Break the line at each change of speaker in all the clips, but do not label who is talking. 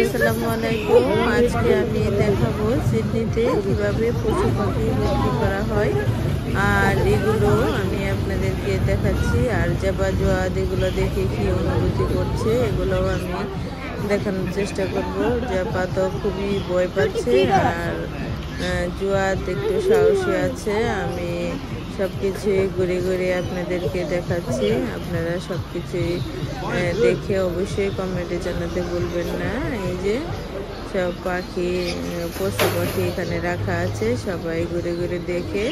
আসসালামু আলাইকুম। আজকে আমি দেখাবো সিডনিতে কিভাবে পশু পাখি বিক্রি করা হয়, আর এগুলো আমি আপনাদেরকে দেখাচ্ছি। আর জাবা জোয়াদ এগুলো দেখে কি অনুভূতি করছে এগুলোও আমি দেখানোর চেষ্টা করব। জাবা তো খুবই ভয় পাচ্ছে, আর জোয়াদ একটু সাহসী আছে। আমি সব কিছুই ঘুরে ঘুরে আপনাদেরকে দেখাচ্ছি। আপনারা সব কিছুই দেখে অবশ্যই কমেন্টে জানাতে ভুলবেন না। এই যে সব পাখি, পশু পাখি এখানে রাখা আছে, সবাই ঘুরে ঘুরে দেখে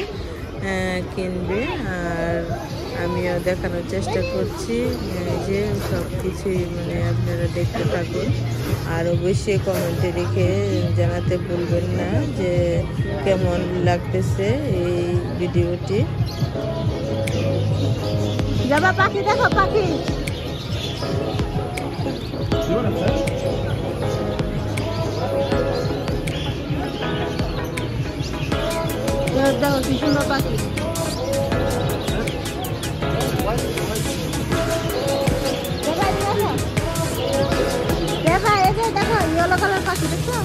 কিনবে, আর আমিও দেখানোর চেষ্টা করছি। এই যে সব কিছুই আপনারা দেখতে থাকুন, আর অবশ্যই কমেন্টে লিখে জানাতে ভুলবেন না যে কেমন লাগতেছে এই ভিডিওটি।
জাবা পাখি দেখো, পাখি দেখো কি সুন্দর পাখি। দেখো এই যে দেখো ইয়েলো কালার পাখি দেখছো।